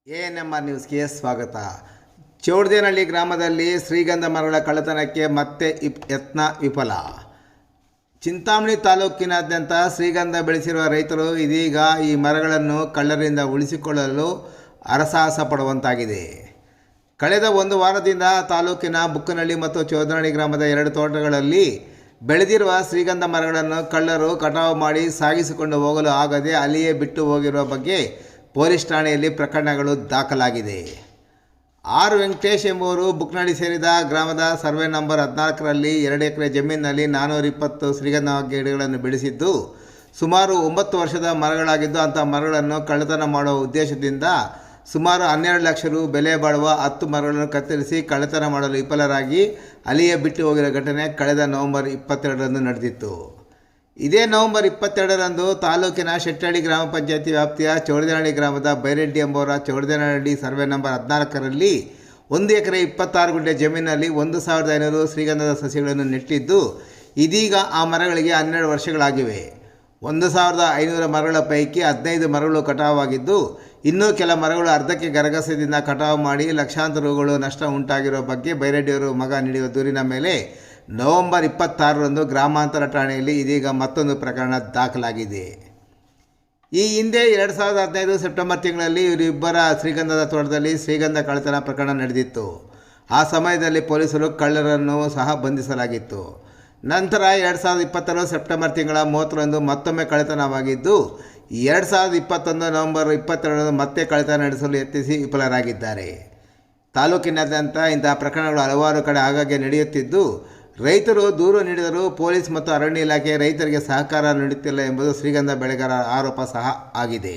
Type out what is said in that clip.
ANMR ನ್ಯೂಸ್ಗೆ ಸ್ವಾಗತ. ಚೌಡದೇನಹಳ್ಳಿ ಗ್ರಾಮದಲ್ಲಿ ಶ್ರೀಗಂಧ ಮರಗಳ ಕಳ್ಳತನಕ್ಕೆ ಮತ್ತೆ ಯತ್ನ ವಿಫಲ. ಚಿಂತಾಮಣಿ ತಾಲೂಕಿನಾದ್ಯಂತ ಶ್ರೀಗಂಧ ಬೆಳೆಸಿರುವ ರೈತರು ಇದೀಗ ಈ ಮರಗಳನ್ನು ಕಳ್ಳರಿಂದ ಉಳಿಸಿಕೊಳ್ಳಲು ಹರಸಾಹಸ ಪಡುವಂತಾಗಿದೆ. ಕಳೆದ ಒಂದು ವಾರದಿಂದ ತಾಲೂಕಿನ ಬುಕ್ಕನಹಳ್ಳಿ ಮತ್ತು ಚೌಡೇನಹಳ್ಳಿ ಗ್ರಾಮದ ಎರಡು ತೋಟಗಳಲ್ಲಿ ಬೆಳೆದಿರುವ ಶ್ರೀಗಂಧ ಮರಗಳನ್ನು ಕಳ್ಳರು ಕಟಾವು ಮಾಡಿ ಸಾಗಿಸಿಕೊಂಡು ಹೋಗಲು ಆಗದೆ ಅಲ್ಲಿಯೇ ಬಿಟ್ಟು ಹೋಗಿರುವ ಬಗ್ಗೆ ಪೊಲೀಸ್ ಠಾಣೆಯಲ್ಲಿ ಪ್ರಕರಣಗಳು ದಾಖಲಾಗಿದೆ. ಆರ್ ವೆಂಕಟೇಶ್ ಎಂಬುವರು ಬುಕ್ಕನಹಳ್ಳಿ ಸೇರಿದ ಗ್ರಾಮದ ಸರ್ವೆ ನಂಬರ್ 14ರಲ್ಲಿ 2 ಎಕರೆ ಜಮೀನಿನಲ್ಲಿ 420 ಶ್ರೀಗಂಧ ಗಿಡಗಳನ್ನು ಬೆಳೆಸಿದ್ದು ಸುಮಾರು 9 ವರ್ಷದ ಮರಗಳಾಗಿದ್ದು ಅಂಥ ಮರಗಳನ್ನು ಕಳ್ಳತನ ಮಾಡುವ ಉದ್ದೇಶದಿಂದ ಸುಮಾರು 12 ಲಕ್ಷ ರು ಬೆಲೆ ಬಾಳುವ 10 ಮರಗಳನ್ನು ಕತ್ತರಿಸಿ ಕಳ್ಳತನ ಮಾಡಲು ವಿಫಲರಾಗಿ ಅಲ್ಲಿಯೇ ಬಿಟ್ಟು ಹೋಗಿರೋ ಘಟನೆ ಕಳೆದ ನವೆಂಬರ್ 22ರಂದು ನಡೆದಿತ್ತು. ಇದೇ ನವೆಂಬರ್ 22ರಂದು ತಾಲೂಕಿನ ಶೆಟ್ಟಹಳ್ಳಿ ಗ್ರಾಮ ಪಂಚಾಯತಿ ವ್ಯಾಪ್ತಿಯ ಚೌಡದೇನಹಳ್ಳಿ ಗ್ರಾಮದ ಬೈರೆಡ್ಡಿ ಎಂಬುವರ ಚೌಡದೇನಹಳ್ಳಿ ಸರ್ವೆ ನಂಬರ್ 14ರಲ್ಲಿ 1 ಎಕರೆ 26 ಗುಂಟೆ ಜಮೀನಿನಲ್ಲಿ 1500 ಶ್ರೀಗಂಧದ ಸಸಿಗಳನ್ನು ನೆಟ್ಟಿದ್ದು ಇದೀಗ ಆ ಮರಗಳಿಗೆ 12 ವರ್ಷಗಳಾಗಿವೆ. 1500 ಮರಗಳ ಪೈಕಿ 15 ಮರಗಳು ಕಟಾವಾಗಿದ್ದು ಇನ್ನೂ ಕೆಲ ಮರಗಳು ಅರ್ಧಕ್ಕೆ ಗರಗಸದಿಂದ ಕಟಾವು ಮಾಡಿ ಲಕ್ಷಾಂತರ ರುಗಳು ನಷ್ಟ ಉಂಟಾಗಿರುವ ಬಗ್ಗೆ ಬೈರೆಡ್ಡಿಯವರು ಮಗ ನೀಡಿರುವ ದೂರಿನ ಮೇಲೆ ನವೆಂಬರ್ 26ರಂದು ಗ್ರಾಮಾಂತರ ಠಾಣೆಯಲ್ಲಿ ಇದೀಗ ಮತ್ತೊಂದು ಪ್ರಕರಣ ದಾಖಲಾಗಿದೆ. ಈ ಹಿಂದೆ 2015 ಸೆಪ್ಟೆಂಬರ್ ತಿಂಗಳಲ್ಲಿ ಇವರಿಬ್ಬರ ಶ್ರೀಗಂಧದ ತೋಟದಲ್ಲಿ ಶ್ರೀಗಂಧ ಕಳ್ಳತನ ಪ್ರಕರಣ ನಡೆದಿತ್ತು. ಆ ಸಮಯದಲ್ಲಿ ಪೊಲೀಸರು ಕಳ್ಳರನ್ನು ಸಹ ಬಂಧಿಸಲಾಗಿತ್ತು. ನಂತರ 2020 ಸೆಪ್ಟೆಂಬರ್ ತಿಂಗಳ 30ರಂದು ಮತ್ತೊಮ್ಮೆ ಕಳ್ಳತನವಾಗಿದ್ದು 2021 ನವೆಂಬರ್ 22ರಂದು ಮತ್ತೆ ಕಳ್ಳತನ ನಡೆಸಲು ಯತ್ನಿಸಿ ವಿಫಲರಾಗಿದ್ದಾರೆ. ತಾಲೂಕಿನಾದ್ಯಂತ ಇಂತಹ ಪ್ರಕರಣಗಳು ಹಲವಾರು ಕಡೆ ಆಗಾಗ್ಗೆ ನಡೆಯುತ್ತಿದ್ದು ರೈತರು ದೂರು ನೀಡಿದರೂ ಪೊಲೀಸ್ ಮತ್ತು ಅರಣ್ಯ ಇಲಾಖೆ ರೈತರಿಗೆ ಸಹಕಾರ ನೀಡುತ್ತಿಲ್ಲ ಎಂಬುದು ಶ್ರೀಗಂಧ ಬೆಳೆಗಾರರ ಆರೋಪ ಸಹ ಆಗಿದೆ.